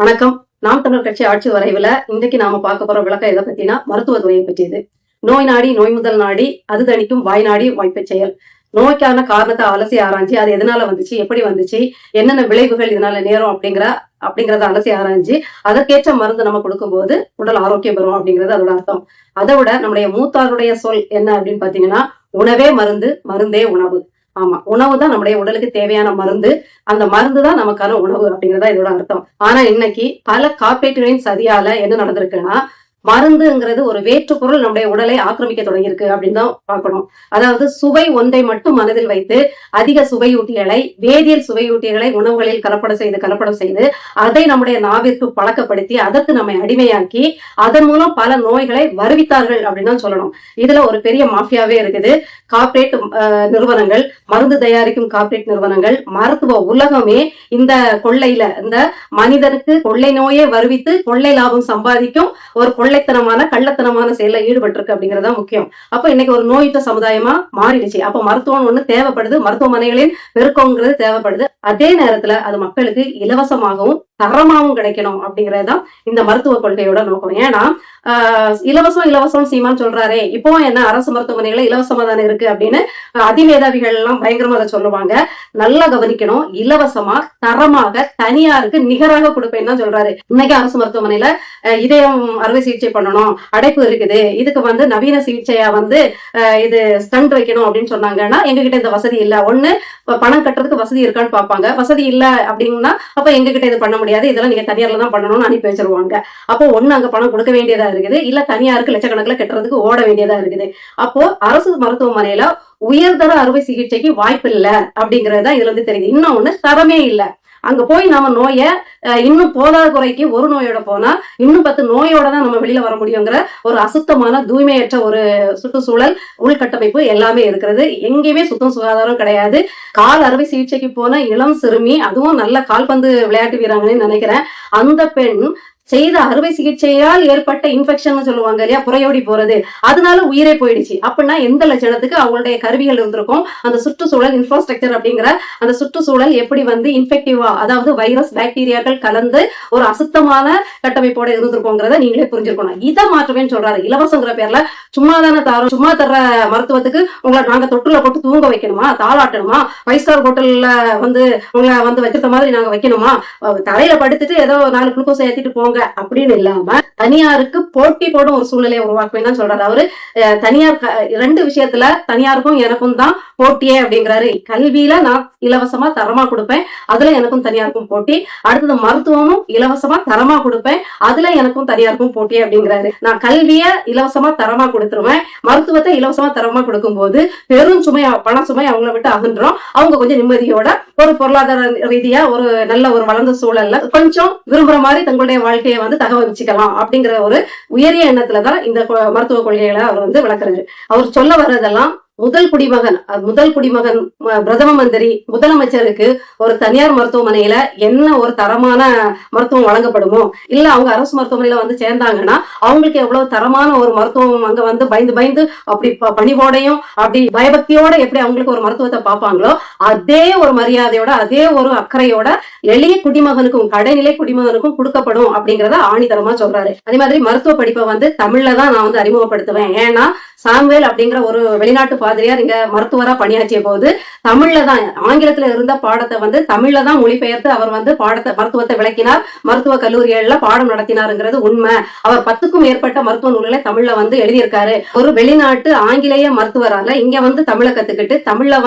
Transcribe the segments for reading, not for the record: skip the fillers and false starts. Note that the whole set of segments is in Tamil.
வணக்கம். நாம் தமிழர் கட்சி ஆட்சி வரைவுல இன்றைக்கு நாம பார்க்க போற விளக்கம் எதை பத்தினா மருத்துவத்துறையை பற்றியது. நோய் நாடி நோய் முதல் நாடி அது தணிக்கும் வாய் நாடி வாய்ப்பை செயல். நோய்க்கான காரணத்தை அலசி ஆராய்ச்சி அது எதனால வந்துச்சு, எப்படி வந்துச்சு, என்னென்ன விளைவுகள் இதனால நேரும் அப்படிங்கறத அலசி ஆராய்ச்சி அதற்கேற்ற மருந்து நம்ம கொடுக்கும்போது உடல் ஆரோக்கியம் பெறும் அப்படிங்கிறது அதோட அர்த்தம். அதை விட நம்முடைய மூத்தாருடைய சொல் என்ன அப்படின்னு பாத்தீங்கன்னா, உணவே மருந்து, மருந்தே உணவு. ஆமா, உணவு தான் நம்முடைய உடலுக்கு தேவையான மருந்து. அந்த மருந்து தான் நமக்கான உணவு அப்படிங்கறதா இதோட அர்த்தம். ஆனா இன்னைக்கு பல கார்ப்பரேட்டுகளின் சதியால என்ன நடந்திருக்குன்னா, மருந்துங்கிறது ஒரு வேற்று பொருள் நம்முடைய உடலை ஆக்கிரமிக்க தொடங்கியிருக்கு அப்படின்னு தான் பார்க்கணும். அதாவது சுவை ஒன்றை மட்டும் மனதில் வைத்து அதிக சுவையூட்டிகளை, வேதியியல் சுவையூட்டிகளை உணவுகளில் கலப்படம் செய்து அதை நம்முடைய நாவிற்கு பழக்கப்படுத்தி அதற்கு நம்மை அடிமையாக்கி அதன் மூலம் பல நோய்களை வருவித்தார்கள் அப்படின்னு தான் சொல்லணும். இதுல ஒரு பெரிய மாஃபியாவே இருக்குது. கார்ப்பரேட் நிறுவனங்கள், மருந்து தயாரிக்கும் கார்ப்பரேட் நிறுவனங்கள், மருத்துவ உலகமே இந்த கொள்ளையில, இந்த மனிதனுக்கு கொள்ளை நோயை வருவித்து கொள்ளை லாபம் சம்பாதிக்கும் ஒரு கள்ளத்தனமான செயல ஈடுபட்டிருக்கு அப்படிங்கறதா முக்கியம். அப்ப இன்னைக்கு ஒரு நோயுற்ற சமுதாயமா மாறிடுச்சு. அப்ப மருத்துவம் ஒண்ணு தேவைப்படுது, மருத்துவமனைகளின் பெருக்கங்கிறது தேவைப்படுது. அதே நேரத்துல அது மக்களுக்கு இலவசமாகவும் தரமாகவும் கிடைக்கணும் அப்படிங்கறதுதான் இந்த மருத்துவ கொள்கையோட நோக்கம். ஏன்னா இலவசம் சீமான் சொல்றாரே, இப்போ என்ன அரசு மருத்துவமனைகளை இலவசமா தானே இருக்கு அப்படின்னு அதிமேதாவிகள் எல்லாம் பயங்கரமா அதை சொல்லுவாங்க. நல்லா கவனிக்கணும். இலவசமா தரமாக தனியாருக்கு நிகராக கொடுப்பேன்னு தான் சொல்றாரு. இன்னைக்கு அரசு மருத்துவமனையில இதயம் அறுவை சிகிச்சை பண்ணணும், அடைப்பு இருக்குது, இதுக்கு நவீன சிகிச்சையா இது ஸ்டண்ட் வைக்கணும் அப்படின்னு சொன்னாங்கன்னா எங்ககிட்ட இந்த வசதி இல்ல. ஒண்ணு பணம் கட்டுறதுக்கு வசதி இருக்கான்னு பாப்பாங்க. வசதி இல்ல அப்படின்னா அப்ப எங்ககிட்ட இது பண்ண முடியாது, இதெல்லாம் நீங்க தனியார்ல தான் பண்ணணும்னு அனுப்பி வச்சிருவாங்க. அப்போ ஒண்ணு அங்க பணம் கொடுக்க வேண்டியதா இருக்குது, இல்ல தனியாருக்கு லட்சக்கணக்கில் கட்டுறதுக்கு ஓட வேண்டியதா இருக்குது. அப்போ அரசு மருத்துவமனையில உயர்தர அறுவை சிகிச்சைக்கு வாய்ப்பு இல்ல அப்படிங்கறதுதான் இதுல இருந்து தெரியுது. இன்னொன்னு தரமே இல்ல. அங்க போய் நம்ம நோயை இன்னும் போதாத குறைக்கு ஒரு நோயோட போனா இன்னும் 10 நோயோட தான் நம்ம வெளியில வர முடியுங்கிற ஒரு அசுத்தமான தூய்மையற்ற ஒரு சுற்றுச்சூழல், உள்கட்டமைப்பு எல்லாமே இருக்கிறது. எங்கேயுமே சுத்தம் சுகாதாரம் கிடையாது. கால் அறுவை சிகிச்சைக்கு போன இளம் சிறுமி, அதுவும் நல்ல கால்பந்து விளையாட்டு வீராங்கன்னு நினைக்கிறேன், அந்த பெண் செய்த அறுவை சிகிச்சையால் ஏற்பட்ட இன்ஃபெக்ஷன் சொல்லுவாங்க இல்லையா, புறையோடி போறது, அதனால உயிரே போயிடுச்சு. அப்படின்னா எந்த லட்சணத்துக்கு அவங்களுடைய கருவிகள் இருந்திருக்கும், அந்த சுற்றுச்சூழல் இன்ஃப்ராஸ்ட்ரக்சர் அப்படிங்கிற அந்த சுற்றுச்சூழல் எப்படி இன்ஃபெக்டிவா, அதாவது வைரஸ் பாக்டீரியாக்கள் கலந்து ஒரு அசுத்தமான கட்டமைப்போட இருந்திருக்கோங்கிறத நீங்களே புரிஞ்சிருக்கணும். இதை மாற்றவேன்னு சொல்றாரு. இலவசங்கிற பேர்ல சும்மா தர்ற மருத்துவத்துக்கு உங்களை நாங்க தொட்டுல போட்டு தூங்க வைக்கணுமா, தாளாட்டணுமா, 5 ஸ்டார் ஹோட்டல்ல உங்களை வச்சிருக்க மாதிரி நாங்க வைக்கணுமா, தலையில படுத்துட்டு ஏதோ 4 குளுக்கோஸ் ஏத்திட்டு போங்க அப்படின்னு இல்லாம தனியாருக்கு போட்டி போடும் ஒரு சூழ்நிலையை உருவாக்குவேன்னு சொல்றாரு அவரு. தனியார் 2 விஷயத்துல தனியாருக்கும் எனக்கும் தான் போட்டியே அப்படிங்கிறாரு. கல்வியில நான் இலவசமா தரமா கொடுப்பேன், அதுல எனக்கும் தனியாருக்கும் போட்டி. அடுத்தது மருத்துவமும் இலவசமா தரமா கொடுப்பேன், அதுல எனக்கும் தனியாருக்கும் போட்டி அப்படிங்கிறாரு. நான் கல்விய இலவசமா தரமா கொடுத்துருவேன், மருத்துவத்தை இலவசமா தரமா கொடுக்கும் போது பெரும் சுமை, பண சுமை அவங்கள விட்டு அகன்றோம். அவங்க கொஞ்சம் நிம்மதியோட ஒரு பொருளாதார ரீதியா ஒரு நல்ல ஒரு வளர்ந்த சூழல்ல கொஞ்சம் விரும்புற மாதிரி தங்களுடைய வாழ்க்கையை தகவலிச்சுக்கலாம் அப்படிங்கிற ஒரு உயரிய எண்ணத்துலதான் இந்த மருத்துவ கொள்கைகளை அவர் விளக்குறாரு. அவர் சொல்ல வர்றதெல்லாம் முதல் குடிமகன் பிரதம மந்திரி முதலமைச்சருக்கு ஒரு தனியார் மருத்துவமனையில என்ன ஒரு தரமான மருத்துவம் வழங்கப்படுமோ, இல்ல அவங்க அரசு மருத்துவமனையில சேர்ந்தாங்கன்னா அவங்களுக்கு எவ்வளவு தரமான ஒரு மருத்துவம் அங்க பயந்து அப்படி பணிவோடையும் அப்படி பயபக்தியோட எப்படி அவங்களுக்கு ஒரு மருத்துவத்தை பார்ப்பாங்களோ அதே ஒரு மரியாதையோட அதே ஒரு அக்கறையோட எளிய குடிமகனுக்கும் கடைநிலை குடிமகனுக்கும் கொடுக்கப்படும் அப்படிங்கறத ஆணித்தரமா சொல்றாரு. அதே மாதிரி மருத்துவ படிப்பை தமிழ்ல தான் நான் அறிமுகப்படுத்துவேன். ஏன்னா சாம்வேல் அப்படிங்கிற ஒரு வெளிநாட்டு பாதிரியார் இங்க மருத்துவரா பணியாற்றிய போது தமிழ்ல தான், ஆங்கிலத்துல இருந்த பாடத்தை தமிழ்ல தான் மொழிபெயர்த்து அவர் மருத்துவத்தை விளக்கினார், மருத்துவ கல்லூரிகள்ல பாடம் நடத்தினாருங்கிறது உண்மை. அவர் 10க்கும் மேற்பட்ட மருத்துவ நூல்களை தமிழ்ல எழுதியிருக்காரு. ஒரு வெளிநாட்டு ஆங்கிலேய மருத்துவரால இங்க தமிழை கத்துக்கிட்டு தமிழ்ல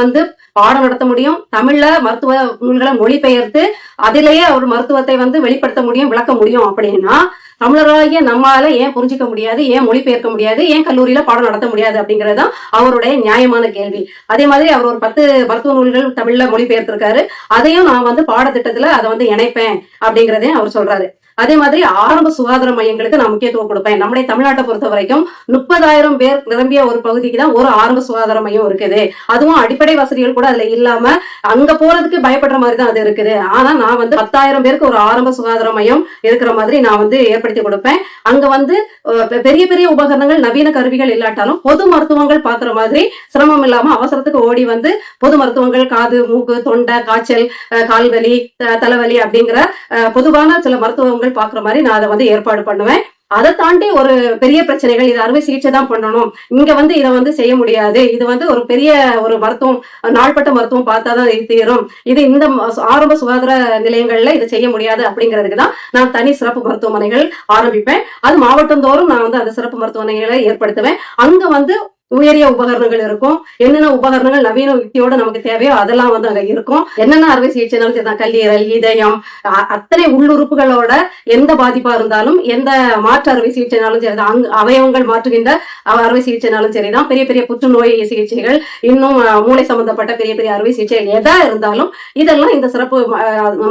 பாடம் நடத்த முடியும், தமிழ்ல மருத்துவ நூல்களை மொழிபெயர்த்து அதிலேயே அவர் மருத்துவத்தை வெளிப்படுத்த முடியும், விளக்க முடியும். அப்படின்னா தமிழராகிய நம்மளால ஏன் புரிஞ்சிக்க முடியாது, ஏன் மொழிபெயர்க்க முடியாது, ஏன் கல்லூரியில பாடம் நடத்த முடியாது அப்படிங்கறதுதான் அவருடைய நியாயமான கேள்வி. அதே மாதிரி அவர் ஒரு 10 மருத்துவ நூல்கள் தமிழ்ல மொழிபெயர்த்திருக்காரு. அதையும் நான் பாடத்திட்டத்துல அதை இணைப்பேன் அப்படிங்கறதையும் அவர் சொல்றாரு. அதே மாதிரி ஆரம்ப சுகாதார மையங்களுக்கு நான் முக்கியத்துவம் கொடுப்பேன். நம்முடைய தமிழ்நாட்டை பொறுத்த வரைக்கும் 30,000 பேர் நிரம்பிய ஒரு பகுதிக்கு தான் ஒரு ஆரம்ப சுகாதார மையம் இருக்குது. அதுவும் அடிப்படை வசதிகள் கூட அதுல இல்லாம அங்க போறதுக்கு பயப்படுற மாதிரி தான் அது இருக்குது. ஆனா நான் 10,000 பேருக்கு ஒரு ஆரம்ப சுகாதார மையம் இருக்கிற மாதிரி நான் ஏற்படுத்தி கொடுப்பேன். அங்க பெரிய பெரிய உபகரணங்கள், நவீன கருவிகள் இல்லாட்டாலும் பொது மருத்துவங்கள் பாக்குற மாதிரி சிரமம் இல்லாம அவசரத்துக்கு ஓடி பொது மருத்துவங்கள், காது, மூக்கு, தொண்டை, காய்ச்சல், கால்வலி, தலைவலி அப்படிங்கிற பொதுவான சில மருத்துவங்கள் மக்கள் பாக்குற மாதிரி நான் அதை வந்து ஏற்பாடு பண்ணுவேன். அதை தாண்டி ஒரு பெரிய பிரச்சனைகள், இது அறுவை சிகிச்சை தான் பண்ணணும், இங்க வந்து இதை வந்து செய்ய முடியாது, இது வந்து ஒரு பெரிய ஒரு மருத்துவம், நாள்பட்ட மருத்துவம் பார்த்தாதான் இது தீரும், இது இந்த ஆரம்ப சுகாதார நிலையங்கள்ல இதை செய்ய முடியாது அப்படிங்கிறதுக்கு தான் நான் தனி சிறப்பு மருத்துவமனைகள் ஆரம்பிப்பேன். அது மாவட்டம் தோறும் நான் வந்து அந்த சிறப்பு மருத்துவமனைகளை ஏற்படுத்துவேன். அங்க வந்து உயரிய உபகரணங்கள் இருக்கும். என்னென்ன உபகரணங்கள் நவீன யுக்தியோட நமக்கு தேவையோ அதெல்லாம் வந்து அங்க இருக்கும். என்னென்ன அறுவை சிகிச்சைனாலும் சரிதான், கல்லீரல், இதயம், அத்தனை உள்ளுறுப்புகளோட எந்த பாதிப்பா இருந்தாலும், எந்த மாற்று அறுவை சிகிச்சைனாலும் சரிதான், அவயவங்கள் மாற்றுகின்ற அறுவை சிகிச்சைனாலும் சரிதான், பெரிய பெரிய புற்றுநோய் சிகிச்சைகள், இன்னும் மூளை சம்பந்தப்பட்ட பெரிய பெரிய அறுவை சிகிச்சைகள் எதா இருந்தாலும் இதெல்லாம் இந்த சிறப்பு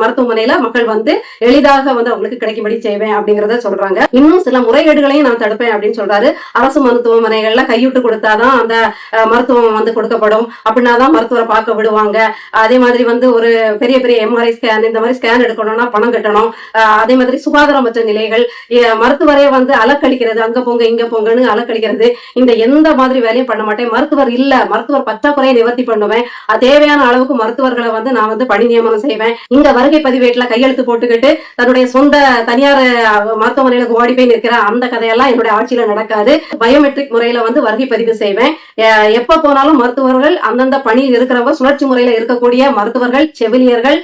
மருத்துவமனையில மக்கள் வந்து எளிதாக வந்து அவங்களுக்கு கிடைக்கும்படி செய்வேன் அப்படிங்கறத சொல்றாங்க. இன்னும் சில முறைகேடுகளையும் நான் தடுப்பேன் அப்படின்னு சொல்றாரு. அரசு மருத்துவமனைகள்ல கையூட்டு கொடுத்தாதான் அந்த மருத்துவம் வந்து கொடுக்கப்படும், அப்படின்னாதான் மருத்துவரை பார்க்க விடுவாங்க. அதே மாதிரி வந்து ஒரு பெரிய பெரிய எம்ஆர்ஐ ஸ்கேன், இந்த மாதிரி ஸ்கேன் எடுக்கணும்னா பணம் கட்டணும். அதே மாதிரி சுகாதாரமற்ற நிலைகள், மருத்துவரே வந்து அலக்கழிக்கிறது, அங்க போங்க இங்க போங்கன்னு அலக்கழிக்கிறது, இந்த எந்த மாதிரி வேலையும் பண்ண மாட்டேன். மருத்துவர் இல்ல, மருத்துவர் பற்றாக்குறையை நிவர்த்தி பண்ணுவேன். தேவையான அளவுக்கு மருத்துவர்களை வந்து நான் வந்து பணி நியமனம் செய்வேன். இங்க வருகை பதிவேட்டுல கையெழுத்து போட்டுக்கிட்டு தன்னுடைய சொந்த தனியார் மருத்துவமனையில ஓடி போய் நிற்கிற அந்த கதையெல்லாம் என்னுடைய ஆட்சியில நடக்காது. பயோமெட்ரிக் முறையில வந்து வருகை பதிவு செய்வேன். எப்ப போனாலும் மருத்துவர்கள் அந்தந்த பணியில் இருக்கிறவங்க, சுழற்சி முறையில இருக்கக்கூடிய மருத்துவர்கள், செவிலியர்கள்,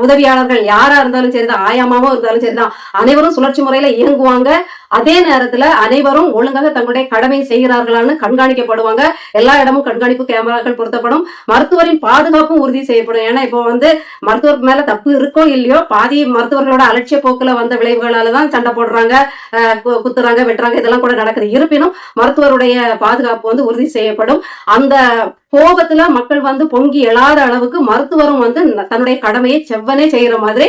உதவியாளர்கள் யாரா இருந்தாலும் சரிதான், ஆயாமாவும் இருந்தாலும் சரிதான், அனைவரும் சுழற்சி முறையில இயங்குவாங்க. அதே நேரத்துல அனைவரும் ஒழுங்காக தங்களுடைய கடமையை செய்கிறார்களான்னு கண்காணிக்கப்படுவாங்க. எல்லா இடமும் கண்காணிப்பு கேமராக்கள் பொருத்தப்படும். மருத்துவரின் பாதுகாப்பும் உறுதி செய்யப்படும். ஏன்னா இப்போ வந்து மருத்துவருக்கு மேல தப்பு இருக்கோ இல்லையோ, பாதி மருத்துவர்களோட அலட்சிய போக்குல வந்த விளைவுகளாலதான் சண்டை போடுறாங்க, குத்துறாங்க, வெட்டுறாங்க, இதெல்லாம் கூட நடக்குது. இருப்பினும் மருத்துவருடைய பாதுகாப்பு வந்து உறுதி செய்யப்படும். அந்த கோபத்துல மக்கள் வந்து பொங்கி எழாத அளவுக்கு மருத்துவரும் வந்து தன்னுடைய கடமையை செவ்வனே செய்யற மாதிரி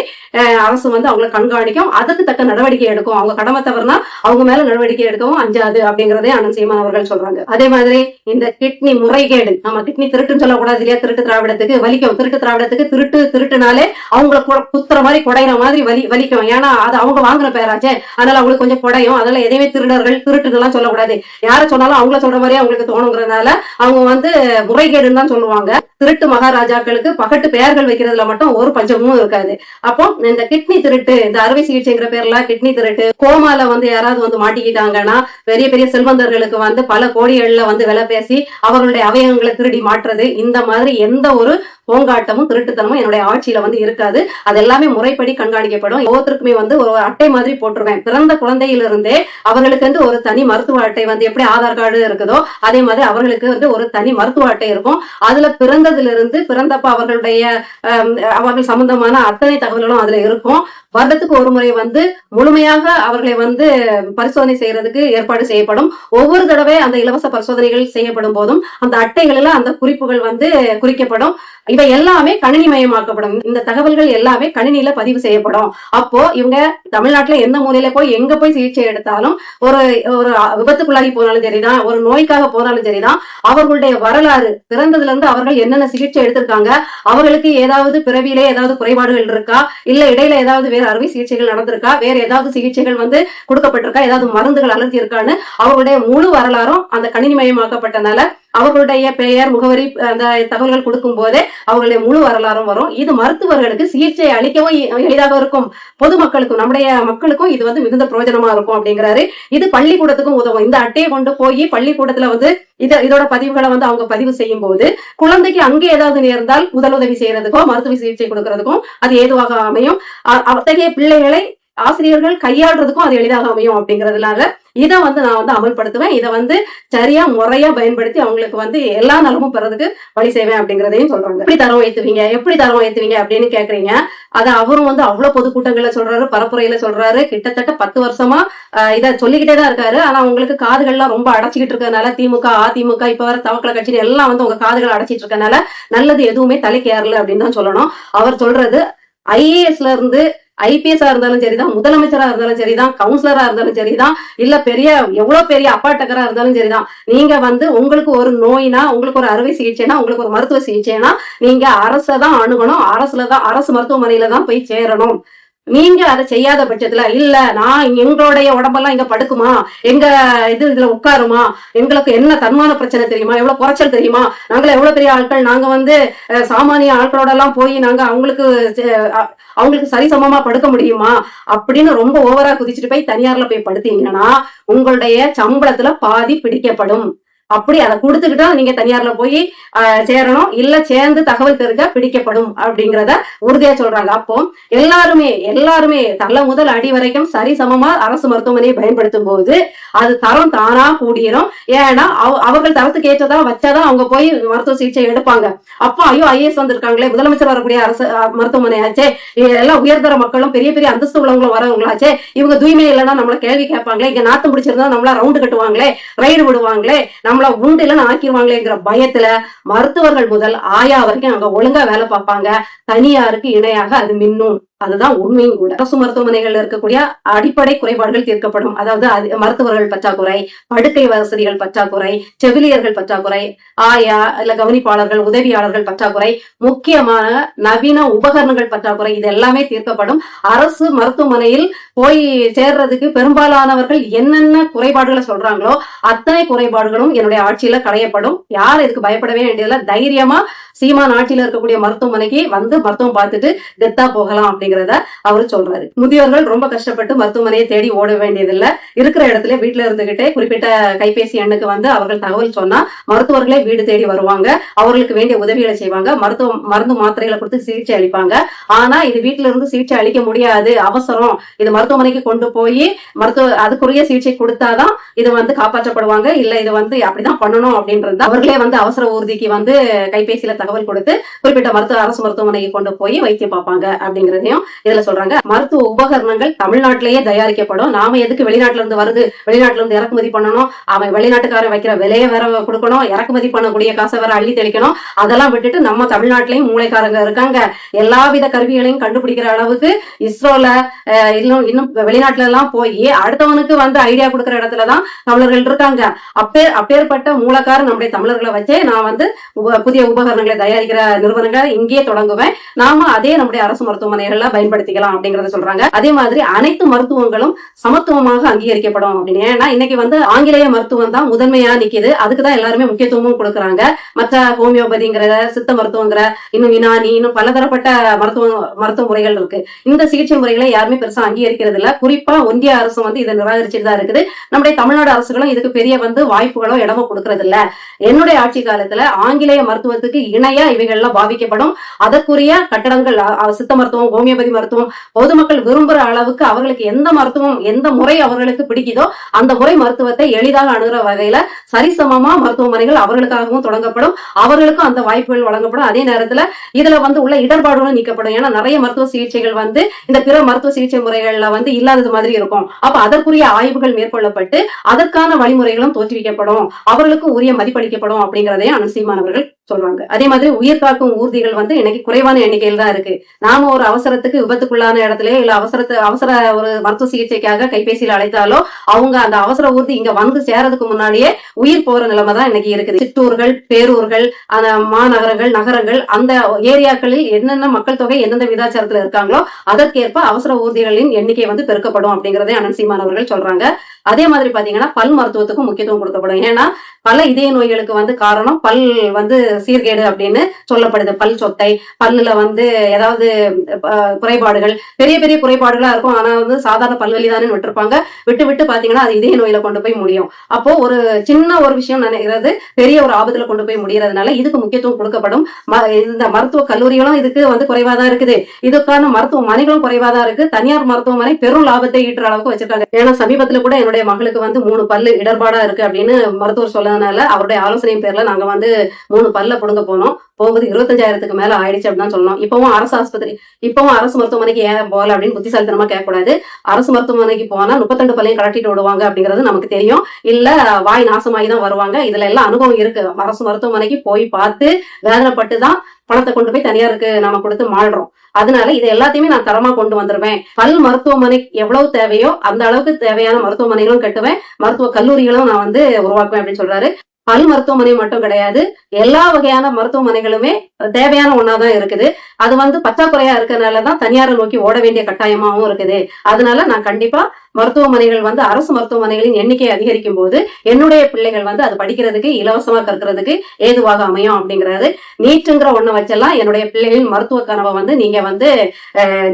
அரசு வந்து அவங்களை கண்காணிக்கும். அதுக்கு தக்க நடவடிக்கை எடுக்கும். அவங்க கடமை தவறுனா அவங்க மேல நடவடிக்கை எடுக்கவும் அஞ்சாது அப்படிங்கறதே அண்ணன் சீமான் அவர்கள் சொல்றாங்க. அதே மாதிரி இந்த கிட்னி முறைகேடு, நம்ம கிட்னி திருட்டுன்னு சொல்லக்கூடாது இல்லையா, திருட்டு திராவிடத்துக்கு வலிக்கும். திருட்டு திராவிடத்துக்கு திருட்டுனாலே அவங்களை குத்துற மாதிரி குடையிற மாதிரி வலிக்கும். ஏன்னா அது அவங்க வாங்குற பேராச்சே, அதனால அவங்களுக்கு கொஞ்சம் குடையும். அதனால எதையுமே திருடர்கள் திருட்டுன்னு சொல்லக்கூடாது. யார சொன்னாலும் அவங்கள சொல்ற மாதிரியே அவங்களுக்கு தோணுங்கிறதுனால அவங்க வந்து முறைகேடுன்னு தான் சொல்லுவாங்க. திருட்டு மகாராஜாக்களுக்கு பகட்டு பெயர்கள் வைக்கிறதுல மட்டும் ஒரு பஞ்சமும் இருக்காது. அப்போ இந்த கிட்னி திருட்டு, இந்த அறுவை சிகிச்சைங்கிற பேர்ல கிட்னி திருட்டு, கோமால வந்து யாராவது வந்து மாட்டிக்கிட்டாங்கன்னா பெரிய பெரிய செல்வந்தர்களுக்கு வந்து பல கோடிகள்ல வந்து விலை பேசி அவர்களுடைய அவயவங்களை திருடி மாற்றுறது, இந்த மாதிரி எந்த ஒரு போங்காட்டமும் திருட்டுத்தனமும் என்னுடைய ஆட்சியில வந்து இருக்காது. அது எல்லாமே முறைப்படி கண்காணிக்கப்படும். ஒவ்வொருத்தருக்குமே வந்து ஒரு அட்டை மாதிரி போட்டுருவேன். பிறந்த குழந்தையிலிருந்தே அவர்களுக்கு வந்து ஒரு தனி மருத்துவ அட்டை வந்து எப்படி ஆதார் கார்டு இருக்குதோ அதே மாதிரி அவர்களுக்கு வந்து ஒரு தனி மருத்துவ அட்டை இருக்கும். அதுல பிறந்ததிலிருந்து பிறந்தப்ப அவர்கள் சம்பந்தமான அத்தனை தகவல்களும் அதுல இருக்கும். வருடத்துக்கு ஒரு முறை வந்து முழுமையாக அவர்களை வந்து பரிசோதனை செய்யறதுக்கு ஏற்பாடு செய்யப்படும். ஒவ்வொரு தடவை அந்த இலவச பரிசோதனைகள் செய்யப்படும் போதும் அந்த அட்டைகளில் அந்த குறிப்புகள் வந்து குறிக்கப்படும். இவை எல்லாமே கணினி மயமாக்கப்படும். இந்த தகவல்கள் எல்லாமே கணினியில பதிவு செய்யப்படும். அப்போ இவங்க தமிழ்நாட்டுல எந்த மூலையில போய் எங்க போய் சிகிச்சை எடுத்தாலும், ஒரு விபத்துக்குள்ளாகி போனாலும் சரிதான், ஒரு நோய்க்காக போனாலும் சரிதான், அவர்களுடைய வரலாறு, பிறந்ததுல இருந்து அவர்கள் என்னென்ன சிகிச்சை எடுத்திருக்காங்க, அவர்களுக்கு ஏதாவது பிறவியிலே ஏதாவது குறைபாடுகள் இருக்கா, இல்ல இடையில ஏதாவது வேற அறுவை சிகிச்சைகள் நடந்திருக்கா, வேற ஏதாவது சிகிச்சைகள் வந்து கொடுக்கப்பட்டிருக்கா, ஏதாவது மருந்துகள் அலர்ஜி இருக்கான்னு அவர்களுடைய முழு வரலாறும் அந்த கணினி மயமாக்கப்பட்டனால அவர்களுடைய பெயர், முகவரி, அந்த தகவல்கள் கொடுக்கும் போதே அவர்களுடைய முழு வரலாறும் வரும். இது மருத்துவர்களுக்கு சிகிச்சை அளிக்கவும் எளிதாக இருக்கும். பொதுமக்களுக்கும், நம்முடைய மக்களுக்கும் இது வந்து மிகுந்த பிரயோஜனமா இருக்கும் அப்படிங்கிறாரு. இது பள்ளிக்கூடத்துக்கும் உதவும். இந்த அட்டையை கொண்டு போய் பள்ளிக்கூடத்துல வந்து இதோட பதிவுகளை வந்து அவங்க பதிவு செய்யும் போது குழந்தைக்கு அங்கே ஏதாவது நேர்ந்தால் முதலுதவி செய்யறதுக்கோ மருத்துவ சிகிச்சை கொடுக்கறதுக்கும் அது ஏதுவாக அமையும். அத்தகைய பிள்ளைகளை ஆசிரியர்கள் கையாளுறதுக்கும் அது எளிதாக அமையும் அப்படிங்கறதுனால இதை வந்து நான் வந்து அமல்படுத்துவேன். இதை வந்து சரியா முறையா பயன்படுத்தி அவங்களுக்கு வந்து எல்லா நலமும் பெறதுக்கு வழி செய்வேன் அப்படிங்கறதையும் சொல்றாங்க. எப்படி தரம் ஏத்துவீங்க அப்படின்னு கேக்குறீங்க. அதை அவரும் வந்து அவ்வளவு பொதுக்கூட்டங்கள்ல சொல்றாரு, பரப்புரையில சொல்றாரு. கிட்டத்தட்ட 10 வருஷமா இதை சொல்லிக்கிட்டே தான் இருக்காரு. ஆனா உங்களுக்கு காதுகள்லாம் ரொம்ப அடைச்சிக்கிட்டு இருக்கனால, திமுக, அதிமுக, இப்ப வர தவக்கல கட்சி எல்லாம் வந்து உங்க காதுகளை அடைச்சிட்டு இருக்கனால நல்லது எதுவுமே தலைக்கு ஏறல அப்படின்னு தான் சொல்லணும். அவர் சொல்றது IASல இருந்து IPS இருந்தாலும் சரிதான், முதலமைச்சரா இருந்தாலும் சரிதான், கவுன்சிலரா இருந்தாலும் சரிதான், இல்ல எவ்வளவு பெரிய அப்பாட்டக்கரா இருந்தாலும் சரிதான், நீங்க வந்து உங்களுக்கு ஒரு நோய்னா, உங்களுக்கு ஒரு அறுவை சிகிச்சைனா, உங்களுக்கு ஒரு மருத்துவ சிகிச்சைனா நீங்க அரசதான் அணுகணும். அரசு மருத்துவமனையில தான் போய் சேரணும். நீங்க அதை செய்யாத பட்சத்துல இல்ல நான் எங்களுடைய உடம்பெல்லாம் இங்க படுக்குமா, எங்க இதுல உட்காருமா, எங்களுக்கு என்ன தன்மான பிரச்சனை தெரியுமா, எவ்வளவு குறைச்சல் தெரியுமா, நாங்கள எவ்வளவு பெரிய ஆட்கள், நாங்க சாமானிய ஆட்களோட எல்லாம் போய் நாங்க அவங்களுக்கு சரிசமமா படுக்க முடியுமா அப்படின்னு ரொம்ப ஓவரா குதிச்சுட்டு போய் தனியார்ல போய் படுத்தீங்கன்னா உங்களுடைய சம்பளத்துல பாதி பிடிக்கப்படும். அப்படி அதை கொடுத்துக்கிட்டா நீங்க தனியார்ல போய் சேரணும், இல்ல சேர்ந்து தகவல் தெரிஞ்சா பிடிக்கப்படும் அப்படிங்கிறத உறுதியா சொல்றாங்க. அப்போ எல்லாருமே தலை முதல் அடி வரைக்கும் சரிசமமா அரசு மருத்துவமனையை பயன்படுத்தும் போது அது தரம் தானா கூடிரும். ஏன்னா அவர்கள் தரத்துக்கு ஏற்றதா வச்சாதான் அவங்க போய் மருத்துவ சிகிச்சை எடுப்பாங்க. அப்போ ஐயோ ஐஏஎஸ் வந்திருக்காங்களே, முதலமைச்சர் வரக்கூடிய அரசு மருத்துவமனை ஆச்சே, எல்லாம் உயர்தர மக்களும் பெரிய பெரிய அந்தஸ்து உள்ளவங்களும் வரவங்களாச்சே, இவங்க தூய்மை இல்லைன்னா நம்மள கேள்வி கேட்பாங்களே, இங்க நாத்து முடிச்சிருந்தா நம்மள ரவுண்டு கட்டுவாங்களே, ரைடு விடுவாங்களே, நம்மள உண்டு இல்லைன்னு ஆக்கிடுவாங்களேங்கிற பயத்துல மருத்துவர்கள் முதல் ஆயா வரைக்கும் அங்க ஒழுங்கா வேலை பார்ப்பாங்க. தனியாருக்கு இணையாக அது மின்னும். அதுதான் உண்மையும் கூட. அரசு மருத்துவமனைகள்ல இருக்கக்கூடிய அடிப்படை குறைபாடுகள் தீர்க்கப்படும். அதாவது மருத்துவர்கள் பற்றாக்குறை, படுக்கை வசதிகள் பற்றாக்குறை, செவிலியர்கள் பற்றாக்குறை, ஆயா இல்ல கவனிப்பாளர்கள், உதவியாளர்கள் பற்றாக்குறை, முக்கியமான நவீன உபகரணங்கள் பற்றாக்குறை, இது எல்லாமே தீர்க்கப்படும். அரசு மருத்துவமனையில் போய் சேர்றதுக்கு பெரும்பாலானவர்கள் என்னென்ன குறைபாடுகளை சொல்றாங்களோ அத்தனை குறைபாடுகளும் என்னுடைய ஆட்சியில களையப்படும். யார் இதுக்கு பயப்படவே வேண்டியதில்ல. தைரியமா சீமான் ஆட்சியில இருக்கக்கூடிய மருத்துவமனைக்கு வந்து மருத்துவம் பார்த்துட்டு டெத்தா போகலாம் அப்படிங்கிறத அவரு சொல்றாரு. முதியோர்கள் ரொம்ப கஷ்டப்பட்டு மருத்துவமனையை தேடி ஓட வேண்டியதில்லை. இருக்கிற இடத்துல வீட்டுல இருந்துகிட்டே குறிப்பிட்ட கைபேசி எண்ணுக்கு அவர்கள் தகவல் சொன்னா மருத்துவர்களே வீடு தேடி வருவாங்க, அவர்களுக்கு வேண்டிய உதவிகளை செய்வாங்க, மருந்து மாத்திரைகளை கொடுத்து சிகிச்சை அளிப்பாங்க. ஆனா இது வீட்டுல இருந்து சிகிச்சை அளிக்க முடியாது, அவசரம், இது மருத்துவமனைக்கு கொண்டு போய் அதுக்குரிய சிகிச்சை கொடுத்தாதான் இது காப்பாற்றப்படுவாங்க, இல்ல இது அப்படிதான் பண்ணணும் அப்படின்றது அவர்களே அவசர ஊர்திக்கு கைபேசியில தகவல் கொடுத்து குறிப்பிட்ட அரசு மருத்துவமனைக்கு கொண்டு போய் வைத்தியம் பார்ப்பாங்க அப்படிங்கறதையும் இதுல சொல்றாங்க. மருத்துவ உபகரணங்கள் தமிழ்நாட்டிலேயே தயாரிக்கப்படும். நாம எதுக்கு வெளிநாட்டுல இருந்து வருது, வெளிநாட்டுல இருந்து இறக்குமதி பண்ணணும், அவன் வெளிநாட்டுக்காரன் வைக்கிற விலையை வேற கொடுக்கணும், இறக்குமதி பண்ணக்கூடிய காசை வேற அள்ளி தெளிக்கணும், அதெல்லாம் விட்டுட்டு நம்ம தமிழ்நாட்டிலையும் மூளைக்காரங்க இருக்காங்க. எல்லாவித கருவிகளையும் கண்டுபிடிக்கிற அளவுக்கு இஸ்ரோல இன்னும் வெளிநாட்டுல எல்லாம் போய் அடுத்தவனுக்கு ஐடியா கொடுக்கிற இடத்துலதான் தமிழர்கள் இருக்காங்க. அப்பேற்பட்ட மூலக்காரர் நம்முடைய தமிழர்களை வச்சே நான் புதிய உபகரணங்களை தயாரிக்கிற நிறுவனங்களை இங்கேயே தொடங்குவேன், நாம அதே நம்முடைய அரசு மருத்துவமனைகள்ல பயன்படுத்திக்கலாம் அப்படிங்கறத சொல்றாங்க. அதே மாதிரி அனைத்து மருத்துவங்களும் சமத்துவமாக அங்கீகரிக்கப்படும் அப்படின்னு. ஏன்னா இன்னைக்கு ஆங்கிலேய மருத்துவம் தான் முதன்மையா நிக்குது, அதுக்குதான் எல்லாருமே முக்கியத்துவமும் கொடுக்குறாங்க. மற்ற ஹோமியோபதிங்கிற, சித்த மருத்துவங்கிற, இன்னும் யுனானி, இன்னும் பலதரப்பட்ட மருத்துவ முறைகள் இருக்கு. இந்த சிகிச்சை முறைகளை யாருமே பெருசா அங்கீகரிக்கிறது இல்ல. குறிப்பா ஒன்றிய அரசு இதை நிராகரிச்சுட்டு தான் இருக்குது. நம்முடைய தமிழ்நாடு அரசுகளும் இதுக்கு பெரிய வாய்ப்புகளோ இடமோ கொடுக்கறது இல்ல. என்னுடைய ஆட்சி காலத்துல ஆங்கிலேய மருத்துவத்துக்கு இணையா இவைகள்லாம் பாவிக்கப்படும். அதற்குரிய கட்டடங்கள், சித்த மருத்துவம், ஹோமியோபதி மருத்துவம் பொதுமக்கள் விரும்புற அளவுக்கு அவர்களுக்கு எந்த மருத்துவம், எந்த முறை அவர்களுக்கு பிடிக்குதோ அந்த முறை மருத்துவத்தை எளிதாக அணுகிற வகையில சரிசமமா மருத்துவமனைகள் அவர்களுக்காகவும் தொடங்கப்படும், அவர்களுக்கும் அந்த வாய்ப்புகள் வழங்கப்படும். அதே நேரத்துல இதுல உள்ள இடர்பாடுகளும் நீக்கப்படும். ஏன்னா நிறைய மருத்துவ சிகிச்சைகள் இந்த பிற மருத்துவ சிகிச்சை முறைகள்ல இல்லாதது மாதிரி இருக்கும். அப்ப அதற்குரிய ஆய்வுகள் மேற்கொள்ளப்பட்டு அதற்கான வழிமுறைகளும் தோற்றுவிக்கப்படும், அவர்களுக்கு உரிய மதிப்பளிக்கப்படும் அப்படிங்கிறதையும் அனுசீமானவர்கள் சொல்றாங்க. அதே மாதிரி உயிர் காக்கும் ஊர்திகள் இன்னைக்கு குறைவான எண்ணிக்கையில் தான் இருக்கு. நாம ஒரு அவசரத்துக்கு விபத்துக்குள்ளான இடத்துல இல்ல அவசர ஒரு மருத்துவ சிகிச்சைக்காக கைபேசியில அழைத்தாலோ அவங்க அந்த அவசர ஊர்தி இங்க சேரதுக்கு முன்னாடியே உயிர் போற நிலைமை தான் இன்னைக்கு இருக்குது. சிற்றூர்கள், பேரூர்கள், அந்த மாநகரங்கள், நகரங்கள், அந்த ஏரியாக்களில் என்னென்ன மக்கள் தொகை எந்தெந்த விதாச்சாரத்துல இருக்காங்களோ அதற்கேற்ப அவசர ஊர்திகளின் எண்ணிக்கை பெருக்கப்படும் அப்படிங்கறதை அனந்த் சொல்றாங்க. அதே மாதிரி பாத்தீங்கன்னா பல் மருத்துவத்துக்கும் முக்கியத்துவம் கொடுக்கப்படும். ஏன்னா பல இதய நோய்களுக்கு காரணம் பல் சீர்கேடு அப்படின்னு சொல்லப்படுது. பல் சொத்தை, பல்லுல ஏதாவது குறைபாடுகள், பெரிய பெரிய குறைபாடுகளா இருக்கும். ஆனா சாதாரண பல்வலி தானே விட்டுருப்பாங்க. விட்டு பாத்தீங்கன்னா அது இதய நோயில கொண்டு போய் முடியும். அப்போ ஒரு சின்ன ஒரு விஷயம் நினைக்கிறது பெரிய ஒரு ஆபத்துல கொண்டு போய் முடியறதுனால இதுக்கு முக்கியத்துவம் கொடுக்கப்படும். இந்த மருத்துவ கல்லூரிகளும் இதுக்கு குறைவாதான் இருக்குது. இதுக்கான மருத்துவமனைகளும் குறைவாதான் இருக்கு. தனியார் மருத்துவமனை பெரும் லாபத்தை ஈட்டுற அளவுக்கு வச்சிருக்காங்க. ஏன்னா சமீபத்துல கூட என்னுடைய மகளுக்கு 3 பல்லு இடர்பாடா இருக்கு அப்படின்னு மருத்துவர் சொன்னதுனால அவருடைய ஆலோசனையின் பேர்ல நாங்க 3 பல்ல புடுங்க போகும்போது 25,000க்கு மேல ஆயிடுச்சு அப்படின்னு சொல்லணும். இப்பவும் அரசு மருத்துவமனைக்கு ஏன் போகல அப்படின்னு புத்திசாலித்தனமா கேட்கக்கூடாது. அரசு மருத்துவமனைக்கு போனா 32 பல்லையும் கலட்டிட்டு விடுவாங்க அப்படிங்கிறது நமக்கு தெரியும். இல்ல வாய் நாசமாகி தான் வருவாங்க. இதுல எல்லாம் அனுபவம் இருக்கு. அரசு மருத்துவமனைக்கு போய் பார்த்து வேதனைப்பட்டுதான் பணத்தை கொண்டு போய் தனியாருக்கு நாம கொடுத்து மாழ்றோம். அதனால இது எல்லாத்தையுமே நான் தரமா கொண்டு வந்துருவேன். பல் மருத்துவமனை எவ்வளவு தேவையோ அந்த அளவுக்கு தேவையான மருத்துவமனைகளும் கட்டுவேன், மருத்துவ கல்லூரிகளும் நான் உருவாக்குவேன் அப்படின்னு சொல்றாரு. பல் மருத்துவமனை மட்டும் கிடையாது, எல்லா வகையான மருத்துவமனைகளுமே தேவையான ஒண்ணாதான் இருக்குது. அது பற்றாக்குறையா இருக்கறனாலதான் தனியாரை நோக்கி ஓட வேண்டிய கட்டாயமாவும் இருக்குது. அதனால நான் கண்டிப்பா மருத்துவமனைகள் அரசு மருத்துவமனைகளின் எண்ணிக்கை அதிகரிக்கும் போது என்னுடைய பிள்ளைகள் அது படிக்கிறதுக்கு இலவசமா கற்கிறதுக்கு ஏதுவாக அமையும் அப்படிங்கிறது. நீட்டுங்கிற ஒண்ணை வச்செல்லாம் என்னுடைய பிள்ளைகளின் மருத்துவ கனவை நீங்க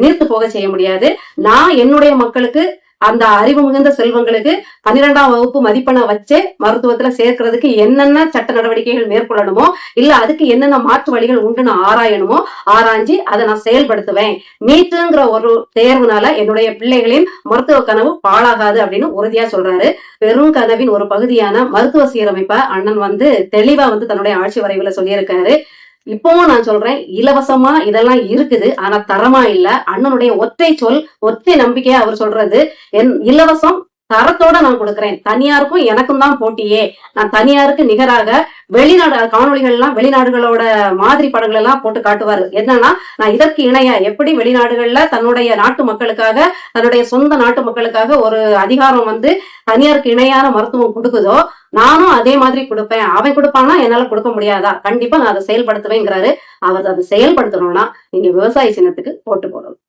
நீர்த்து போக செய்ய முடியாது. நான் என்னுடைய மக்களுக்கு அந்த அறிவு மிகுந்த செல்வங்களுக்கு 12ஆம் வகுப்பு மதிப்பெண்ணை வச்சு மருத்துவத்துல சேர்க்கறதுக்கு என்னென்ன சட்ட நடவடிக்கைகள் மேற்கொள்ளணுமோ, இல்ல அதுக்கு என்னென்ன மாற்று வழிகள் உண்டுன்னு ஆராயணுமோ ஆராய்ஞ்சி அதை நான் செயல்படுத்துவேன். நீட்டுங்கிற ஒரு தேர்வுனால என்னுடைய பிள்ளைகளின் மருத்துவ கனவு பாழாகாது அப்படின்னு உறுதியா சொல்றாரு. பெரும் கனவின் ஒரு பகுதியான மருத்துவ சீரமைப்பை அண்ணன் தெளிவா தன்னுடைய ஆட்சி வரைவுல சொல்லியிருக்காரு. இப்பவும் நான் சொல்றேன், இலவசமா இதெல்லாம் இருக்குது, ஆனா தரமா இல்ல. அண்ணனுடைய ஒற்றை சொல், ஒற்றை நம்பிக்கையா அவர் சொல்றது, இலவசம் தரத்தோட நான் கொடுக்கிறேன், தனியாருக்கும் எனக்கும் தான் போட்டியே, நான் தனியாருக்கு நிகராக வெளிநாடு காணொலிகள் எல்லாம் வெளிநாடுகளோட மாதிரி படங்கள் எல்லாம் போட்டு காட்டுவாரு. என்னன்னா, நான் இதற்கு இணையா எப்படி வெளிநாடுகள்ல தன்னுடைய நாட்டு மக்களுக்காக, தன்னுடைய சொந்த நாட்டு மக்களுக்காக ஒரு அதிகாரம் தனியாருக்கு இணையான மருத்துவம் கொடுக்குதோ, நானும் அதே மாதிரி கொடுப்பேன். அவன் கொடுப்பானா என்னால கொடுக்க முடியாதா? கண்டிப்பா நான் அதை செயல்படுத்துவேங்கிறாரு. அவர் அதை செயல்படுத்தணும்னா நீங்க விவசாய சின்னத்துக்கு போட்டு போடணும்.